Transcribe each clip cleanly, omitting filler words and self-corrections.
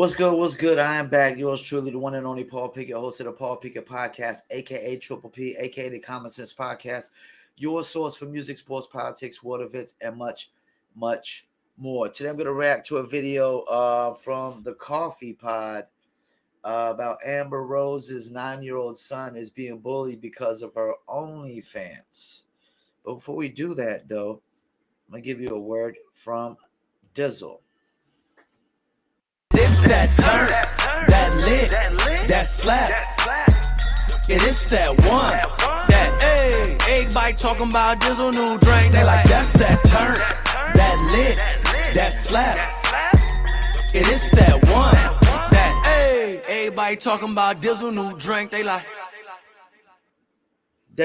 What's good? What's good? I am back. Yours truly, the one and only Paul Pickett, host of the Paul Pickett Podcast, aka Triple P, aka the Common Sense Podcast, your source for music, sports, politics, world events, and much, much more. Today, I'm going to react to a video from the Coffee Pod about Amber Rose's 9-year-old son is being bullied because of her OnlyFans. But before we do that, though, I'm going to give you a word from Dizzle. It's that turn, that lit, that slap. It is that one, that everybody talking about Dizzle new drink. They like that's that turn, that lit, that slap. It is that one, that everybody talking about Dizzle new drink. They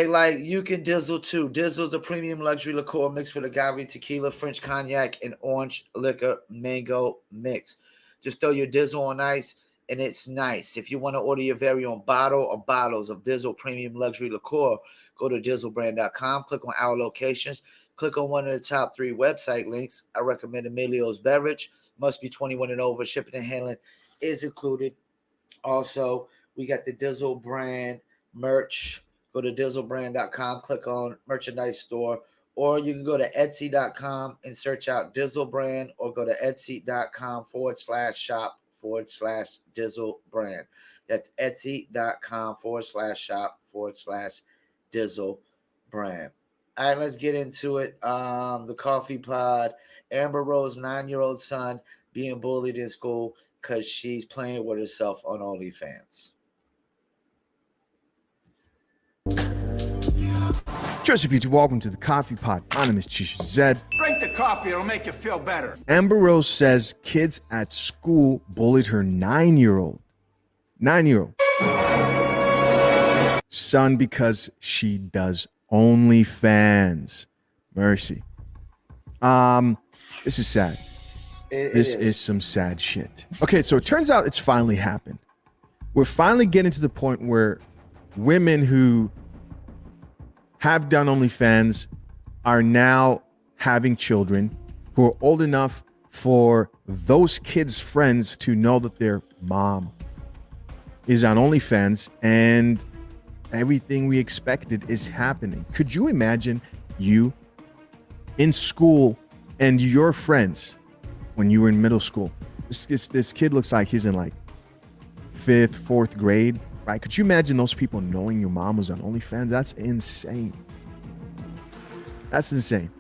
like you can Dizzle too. Dizzle's a premium luxury liqueur mixed with agave, tequila, French cognac, and orange liquor mango mix. Just throw your Dizzle on ice, and it's nice. If you want to order your very own bottle or bottles of Dizzle premium luxury liqueur, go to dizzlebrand.com, click on our locations, click on one of the top 3 website links. I recommend Emilio's Beverage. Must be 21 and over. Shipping and handling is included. Also, we got the Dizzle brand merch. Go to dizzlebrand.com, click on merchandise store, or you can go to etsy.com and search out Dizzle brand, or go to etsy.com/shop/Dizzle brand. That's etsy.com/shop/Dizzle brand. All right, let's get into it. The Coffee Pod. Amber Rose, 9-year-old son, being bullied in school because she's playing with herself on OnlyFans. Joseph Peter, welcome to the Coffee Pot. My name is Chisha Zed. Drink the coffee, it'll make you feel better. Amber Rose says kids at school bullied her 9-year-old son because she does OnlyFans. Mercy. This is sad. This is some sad shit. Okay, so it turns out it's finally happened. We're finally getting to the point where women who have done OnlyFans are now having children who are old enough for those kids' friends to know that their mom is on OnlyFans, and everything we expected is happening. Could you imagine you in school and your friends when you were in middle school? This kid looks like he's in like 5th, 4th grade. Right? Could you imagine those people knowing your mom was on OnlyFans? That's insane. That's insane.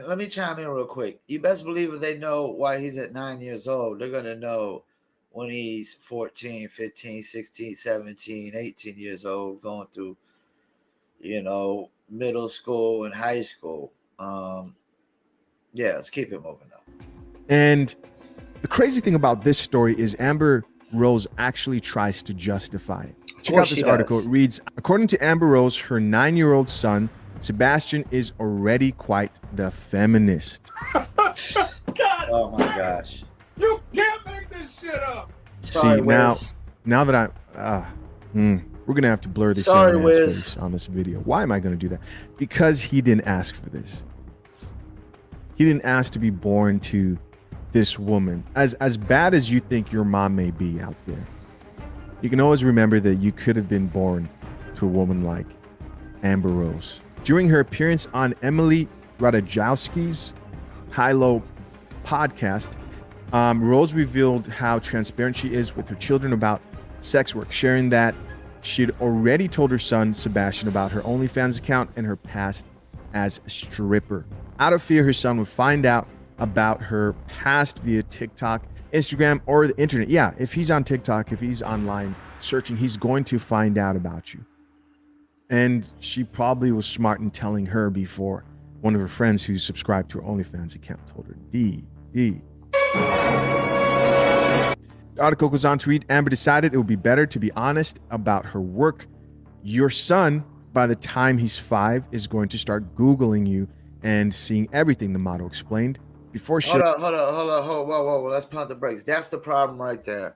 Let me chime in real quick. You best believe if they know why he's at 9 years old, they're going to know when he's 14, 15, 16, 17, 18 years old, going through, middle school and high school. Yeah, let's keep it moving though. And the crazy thing about this story is Amber Rose actually tries to justify it. Check out this article. It reads, according to Amber Rose, her 9-year-old son, Sebastian, is already quite the feminist. God, oh my gosh. You can't make this shit up. Sorry, See, now that we're going to have to blur this young man's face on this video. Why am I going to do that? Because he didn't ask for this. He didn't ask to be born to this woman. As bad as you think your mom may be out there, you can always remember that you could have been born to a woman like Amber Rose. During her appearance on Emily Ratajkowski's High Low podcast, Rose revealed how transparent she is with her children about sex work, sharing that she'd already told her son Sebastian about her OnlyFans account and her past as a stripper. Out of fear her son would find out about her past via TikTok, Instagram, or the internet. Yeah, if he's on TikTok, if he's online searching, he's going to find out about you. And she probably was smart in telling her before one of her friends who subscribed to her OnlyFans account told her. The article goes on to read, Amber decided it would be better to be honest about her work. Your son, by the time he's 5, is going to start Googling you and seeing everything, the model explained. Before she... Hold on. Whoa. Let's pump the brakes. That's the problem right there.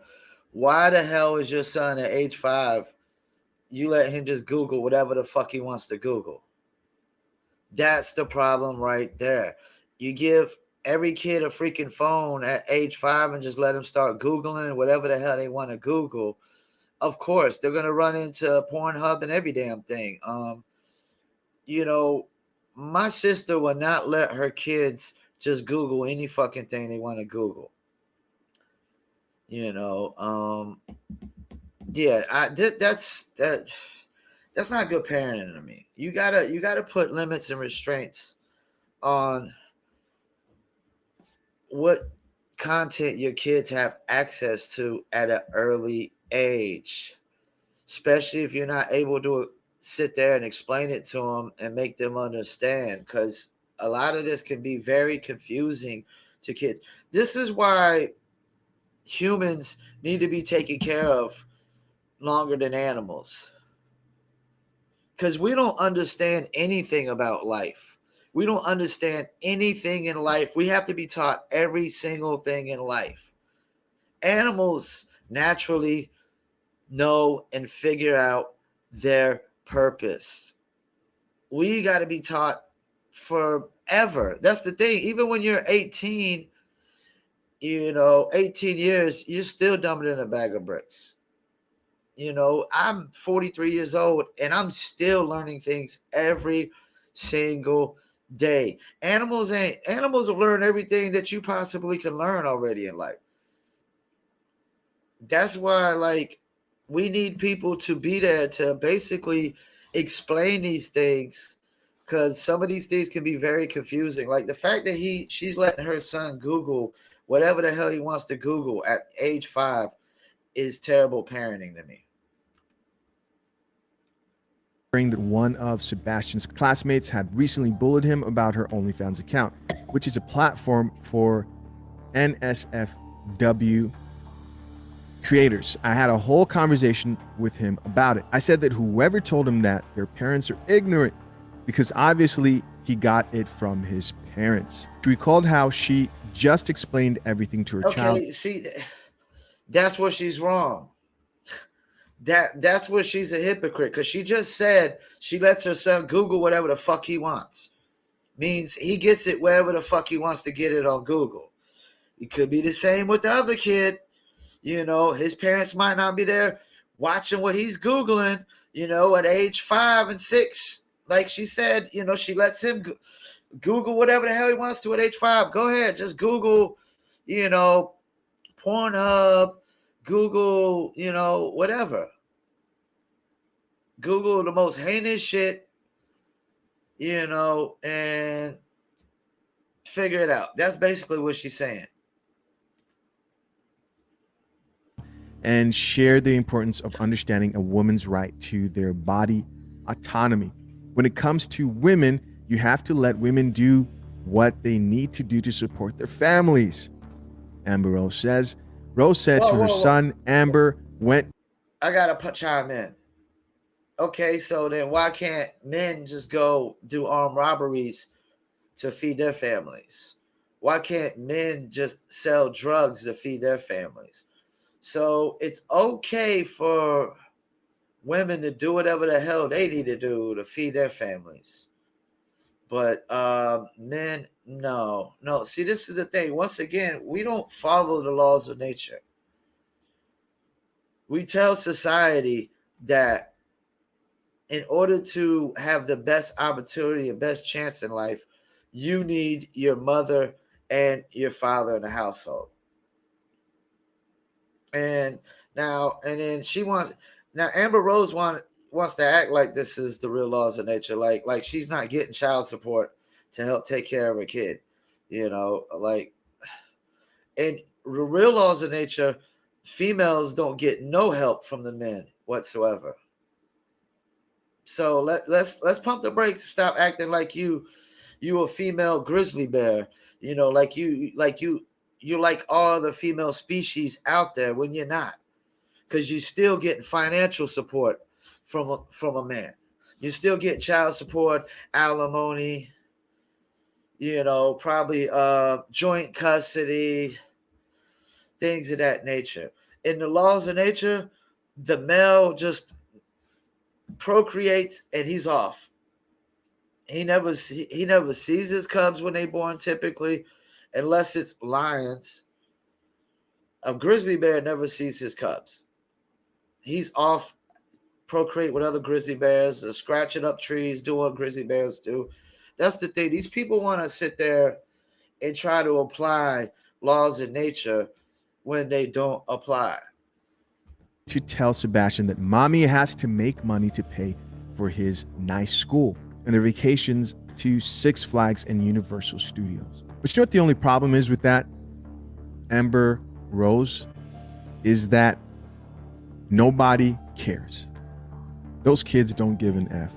Why the hell is your son at age 5? You let him just Google whatever the fuck he wants to Google. That's the problem right there. You give every kid a freaking phone at age 5 and just let them start Googling whatever the hell they want to Google, of course they're gonna run into Pornhub and every damn thing. You know, my sister will not let her kids just Google any fucking thing they want to Google. You know, yeah, that's not good parenting to me. You gotta put limits and restraints on what content your kids have access to at an early age, especially if you're not able to sit there and explain it to them and make them understand, because a lot of this can be very confusing to kids. This is why humans need to be taken care of longer than animals, because we don't understand anything about life. We don't understand anything in life. We have to be taught every single thing in life. Animals naturally know and figure out their purpose. We got to be taught forever. That's the thing. Even when you're 18, 18 years, you're still dumber than a bag of bricks. I'm 43 years old and I'm still learning things every single day. Animals have learned everything that you possibly can learn already in life. That's why, like, we need people to be there to basically explain these things, because some of these things can be very confusing. Like the fact that she's letting her son Google whatever the hell he wants to Google at age 5 is terrible parenting to me. That one of Sebastian's classmates had recently bullied him about her OnlyFans account, which is a platform for NSFW creators. I had a whole conversation with him about it. I said that whoever told him that, their parents are ignorant, because obviously he got it from his parents. She recalled how she just explained everything to her child. Okay, see, that's where she's wrong. That's where she's a hypocrite, because she just said she lets her son Google whatever the fuck he wants. Means he gets it wherever the fuck he wants to get it on Google. It could be the same with the other kid. His parents might not be there watching what he's Googling, at age 5 and 6. Like she said, she lets him Google whatever the hell he wants to at age 5. Go ahead, just Google, Pornhub, Google, whatever. Google the most heinous shit, and figure it out. That's basically what she's saying. And share the importance of understanding a woman's right to their body autonomy. When it comes to women, you have to let women do what they need to do to support their families. Amber Rose says. Rose said to her son, Amber went. I gotta chime in. Okay, so then why can't men just go do armed robberies to feed their families? Why can't men just sell drugs to feed their families? So it's okay for women to do whatever the hell they need to do to feed their families. But men, no. See, this is the thing. Once again, we don't follow the laws of nature. We tell society that in order to have the best opportunity and best chance in life, you need your mother and your father in the household. And then she wants, now Amber Rose wants to act like this is the real laws of nature, like she's not getting child support to help take care of her kid, and the real laws of nature, females don't get no help from the men whatsoever. So let's pump the brakes and stop acting like you a female grizzly bear, you're like all the female species out there, when you're not, because you're still getting financial support from a man. You still get child support, alimony, probably joint custody, things of that nature. In the laws of nature, the male just procreates and he's off. He never sees his cubs when they're born, typically. unless it's lions. A grizzly bear never sees his cubs. He's off procreate with other grizzly bears, scratching up trees, doing what grizzly bears do. That's the thing. These people want to sit there and try to apply laws in nature when they don't apply. To tell Sebastian that mommy has to make money to pay for his nice school and their vacations to Six Flags and Universal Studios. But you know what the only problem is with that, Amber Rose, is that nobody cares. Those kids don't give an F.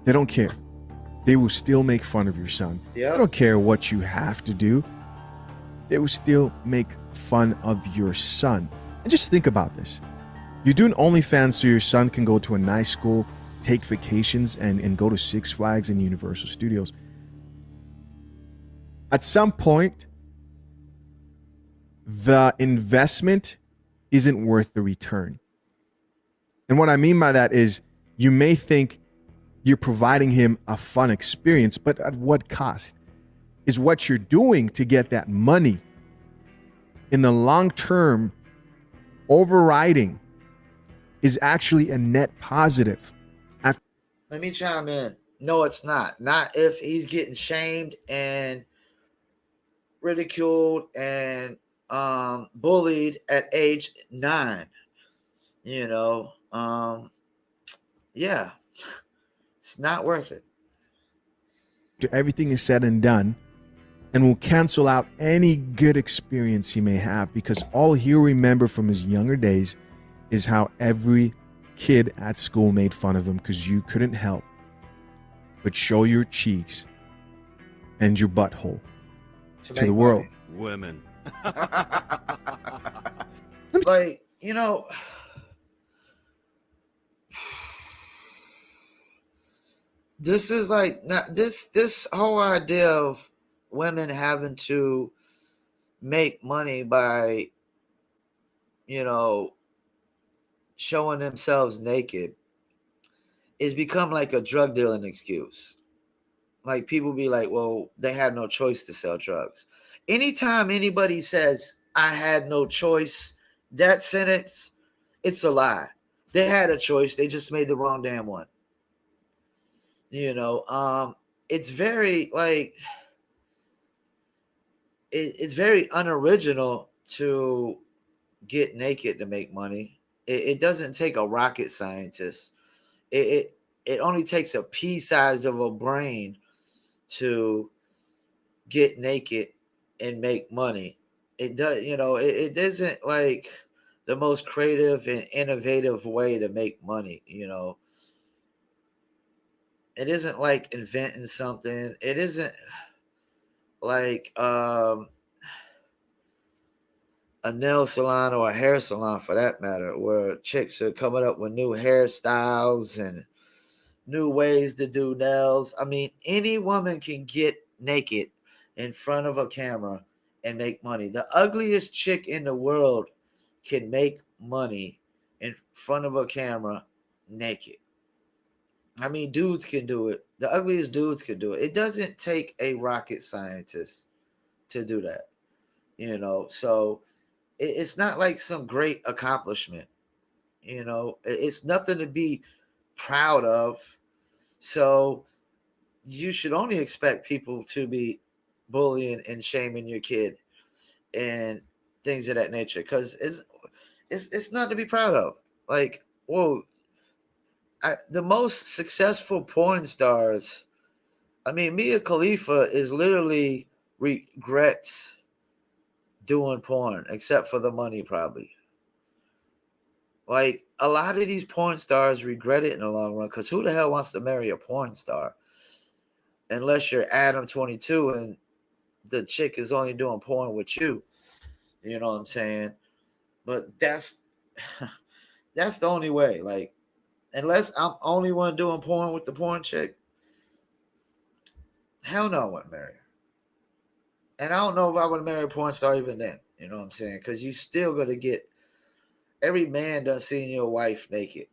They don't care. They will still make fun of your son. Yep. They don't care what you have to do. They will still make fun of your son. And just think about this. You're doing OnlyFans so your son can go to a nice school, take vacations, and go to Six Flags and Universal Studios. At some point, the investment isn't worth the return. And what I mean by that is you may think you're providing him a fun experience, but at what cost? Is what you're doing to get that money in the long term overriding is actually a net positive. Let me chime in. No, it's not. Not if he's getting shamed and ridiculed and bullied at age 9. You know, yeah, it's not worth it. Everything is said and done, and will cancel out any good experience he may have, because all he'll remember from his younger days is how every kid at school made fun of him because you couldn't help but show your cheeks and your butthole to the world. Women. Like, you know, this is like not this whole idea of women having to make money by, you know, showing themselves naked is become like a drug dealing excuse. Like, people be like, well, they had no choice to sell drugs. Anytime anybody says I had no choice, that sentence, it's a lie. They had a choice, they just made the wrong damn one. You know, it's very like it's very unoriginal to get naked to make money. It doesn't take a rocket scientist. It only takes a pea size of a brain to get naked and make money. It does, you know, it isn't like the most creative and innovative way to make money, you know. It isn't like inventing something. It isn't like a nail salon or a hair salon, for that matter, where chicks are coming up with new hairstyles and new ways to do nails. I mean, any woman can get naked in front of a camera and make money. The ugliest chick in the world can make money in front of a camera naked. I mean, dudes can do it. The ugliest dudes can do it. It doesn't take a rocket scientist to do that, you know. So it's not like some great accomplishment, you know. It's nothing to be proud of. So you should only expect people to be bullying and shaming your kid and things of that nature, because it's not to be proud of. Like, whoa. The most successful porn stars, I mean, Mia Khalifa is literally regrets doing porn, except for the money, probably. Like, a lot of these porn stars regret it in the long run, because who the hell wants to marry a porn star? Unless you're Adam 22 and the chick is only doing porn with you. You know what I'm saying? But that's that's the only way. Like, unless I'm only one doing porn with the porn chick, hell no, I wouldn't marry her. And I don't know if I would marry a porn star even then. You know what I'm saying? Because you still got to get, every man done seen your wife naked.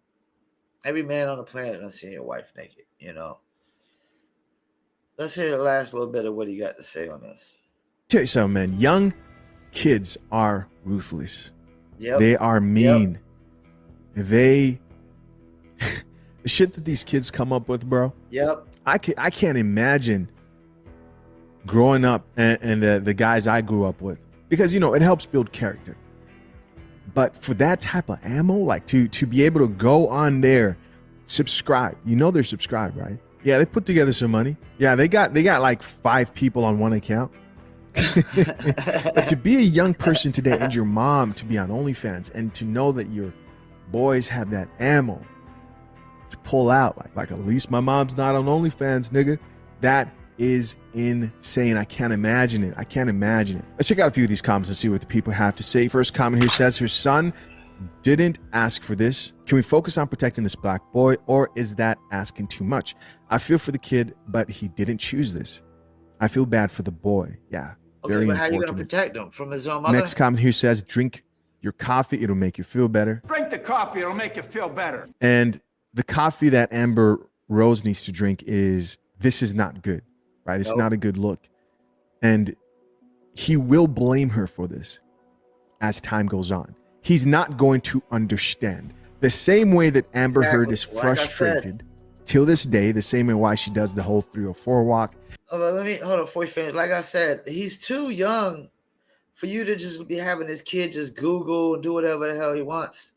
Every man on the planet done seen your wife naked, you know. Let's hear the last little bit of what he got to say on this. Tell you something, man. Young kids are ruthless. Yep. They are mean. Yep. The shit that these kids come up with, bro. Yep. I can't imagine growing up and the guys I grew up with, because, you know, it helps build character. But for that type of ammo, like to be able to go on there, subscribe. You know they're subscribed, right? Yeah, they put together some money. Yeah, they got like 5 people on one account. But to be a young person today and your mom to be on OnlyFans and to know that your boys have that ammo to pull out, like at least my mom's not on OnlyFans, nigga. That is insane. I can't imagine it. Let's check out a few of these comments and see what the people have to say. First comment here says her son didn't ask for this. Can we focus on protecting this black boy, or is that asking too much? I feel for the kid, but he didn't choose this. I feel bad for the boy. Yeah. Okay, but how are you gonna protect him from his own mother? Next comment here says, drink your coffee, it'll make you feel better. Drink the coffee, it'll make you feel better. And the coffee that Amber Rose needs to drink is, this is not good, right? It's not a good look. And he will blame her for this as time goes on. He's not going to understand. The same way that Amber Heard is frustrated till this day, the same way why she does the whole 304 walk. Let me hold on before you finish. Like I said, he's too young for you to just be having his kid just Google and do whatever the hell he wants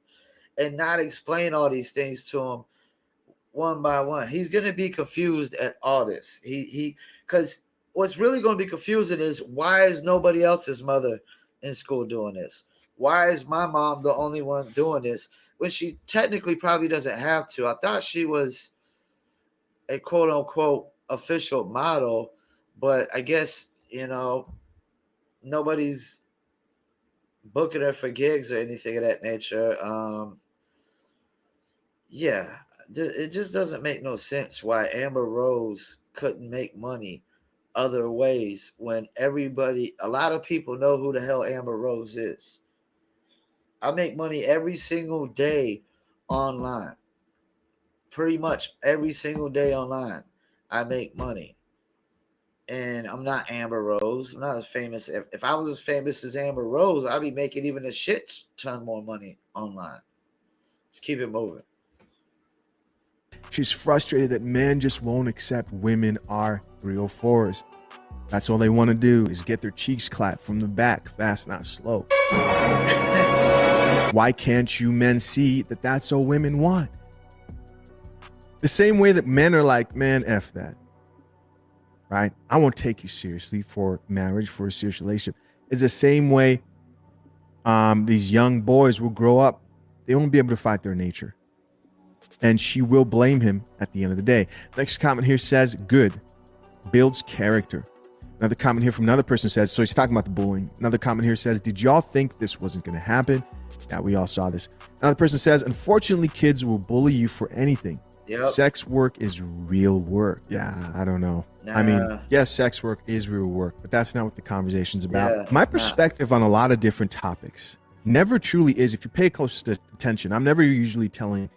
and not explain all these things to him one by one. He's gonna be confused at all this. Because what's really gonna be confusing is, why is nobody else's mother in school doing this? Why is my mom the only one doing this when she technically probably doesn't have to? I thought she was a quote unquote official model, but I guess, you know, nobody's booking her for gigs or anything of that nature. Yeah, it just doesn't make no sense why Amber Rose couldn't make money other ways when a lot of people know who the hell Amber Rose is. I make money every single day online. Pretty much every single day online, I make money. And I'm not Amber Rose. I'm not as famous. If I was as famous as Amber Rose, I'd be making even a shit ton more money online. Let's keep it moving. She's frustrated that men just won't accept women are 304s. That's all they want to do is get their cheeks clapped from the back, fast, not slow. Why can't you men see that that's all women want? The same way that men are like, man, F that. Right? I won't take you seriously for marriage, for a serious relationship. It's the same way these young boys will grow up. They won't be able to fight their nature. And she will blame him at the end of the day. Next comment here says, good. Builds character. Another comment here from another person says, so he's talking about the bullying. Another comment here says, did y'all think this wasn't going to happen? Yeah, we all saw this. Another person says, unfortunately, kids will bully you for anything. Yep. Sex work is real work. Yeah, I don't know. I mean, yes, sex work is real work, but that's not what the conversation's about. Yeah, my perspective on a lot of different topics never truly is, if you pay close attention, I'm never usually telling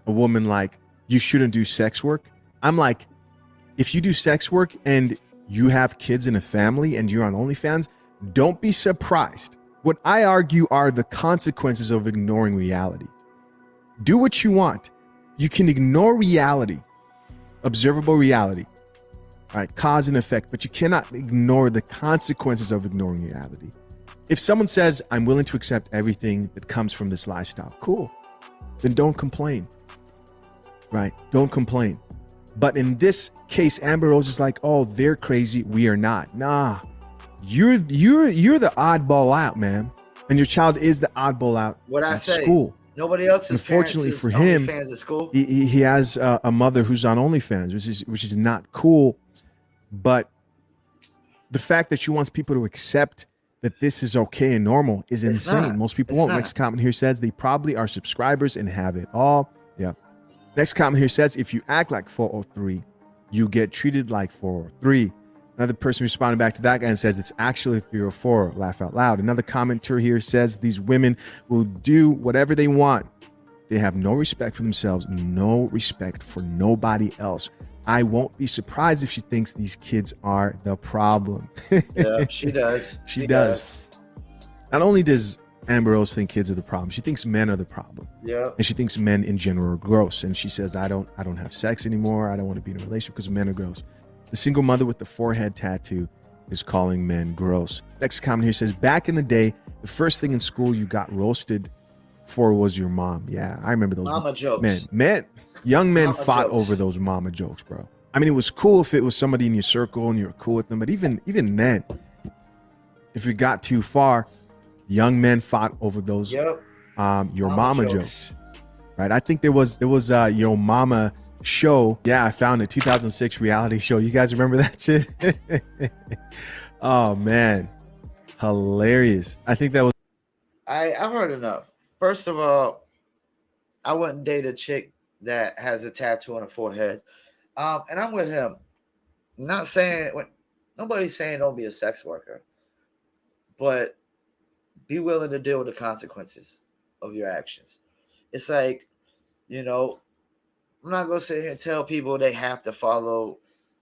a woman like, you shouldn't do sex work. I'm like, if you do sex work and you have kids and a family and you're on OnlyFans, don't be surprised. What I argue are the consequences of ignoring reality. Do what you want. You can ignore reality, observable reality, right? Cause and effect, but you cannot ignore the consequences of ignoring reality. If someone says, I'm willing to accept everything that comes from this lifestyle, cool. Then don't complain, right? Don't complain. But in this case, Amber Rose is like, oh, they're crazy. We are not. Nah, you're the oddball out, man. And your child is the oddball out at school. Nobody else is. Unfortunately for him, fans at school. He has a mother who's on OnlyFans, which is not cool. But the fact that she wants people to accept that this is okay and normal is insane. Most people won't. Next comment here says they probably are subscribers and have it all. Yeah. Next comment here says, if you act like 403, you get treated like 403. Another person responded back to that guy and says, it's actually 304. Laugh out loud. Another commenter here says, these women will do whatever they want. They have no respect for themselves, no respect for nobody else. I won't be surprised if she thinks these kids are the problem. Yeah, she does. She does. Not only does Amber Rose think kids are the problem, she thinks men are the problem. Yeah. And she thinks men in general are gross. And she says, I don't have sex anymore. I don't want to be in a relationship because men are gross. The single mother with the forehead tattoo is calling men gross. Next comment here says, back in the day, the first thing in school you got roasted for was your mom. Yeah, I remember those mama jokes. Young men mama fought jokes. over those mama jokes, bro. I mean, it was cool if it was somebody in your circle and you were cool with them, but even then, if it got too far, young men fought over those your mama jokes. Right? I think there was Yo Mama show. Yeah, I found a 2006 reality show. You guys remember that shit? Oh man, hilarious. I think that was. I've heard enough. First of all, I wouldn't date a chick that has a tattoo on her forehead. And I'm with him. I'm not saying nobody's saying don't be a sex worker, but be willing to deal with the consequences of your actions. It's like, I'm not gonna sit here and tell people they have to follow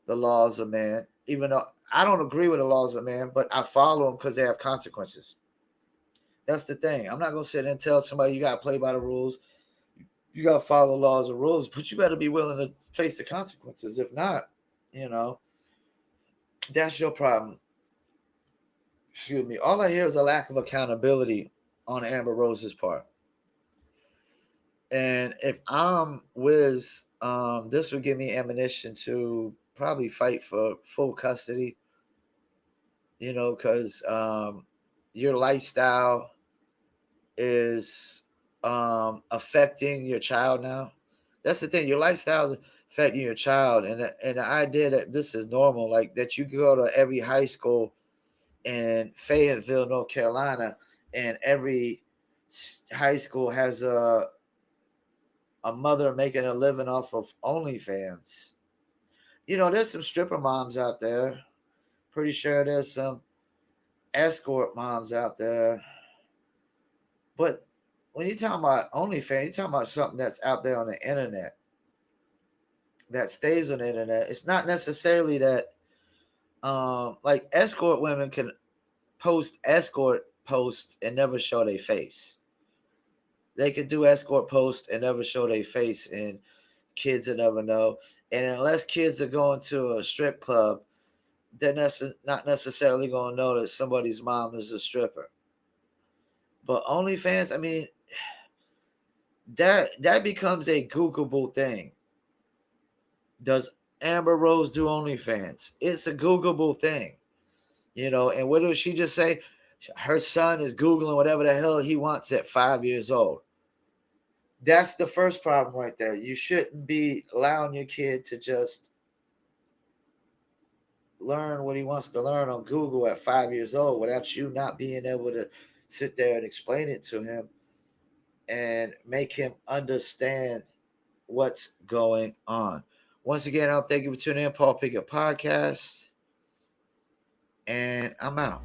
the laws of man, even though I don't agree with the laws of man, but I follow them because they have consequences. That's the thing. I'm not gonna sit and tell somebody you gotta play by the rules. You gotta follow laws and rules, but you better be willing to face the consequences. If not, that's your problem. Excuse me. All I hear is a lack of accountability on Amber Rose's part. And if I'm Wiz, this would give me ammunition to probably fight for full custody, because your lifestyle is affecting your child now. That's the thing. Your lifestyle is affecting your child. And the idea that this is normal, like that you go to every high school in Fayetteville, North Carolina, and every high school has a mother making a living off of OnlyFans. There's some stripper moms out there. Pretty sure there's some escort moms out there. But when you're talking about OnlyFans, you're talking about something that's out there on the internet, that stays on the internet. It's not necessarily that, like escort women can post escort posts and never show their face. They could do escort posts and never show their face, and kids will never know. And unless kids are going to a strip club, they're not necessarily going to know that somebody's mom is a stripper. But OnlyFans, I mean, that becomes a Googleable thing. Does Amber Rose do OnlyFans? It's a Googleable thing, And what does she just say? Her son is Googling whatever the hell he wants at 5 years old. That's the first problem right there. You shouldn't be allowing your kid to just learn what he wants to learn on Google at 5 years old without you not being able to sit there and explain it to him and make him understand what's going on. Once again, I'll thank you for tuning in, Paul Pickett Podcast, and I'm out.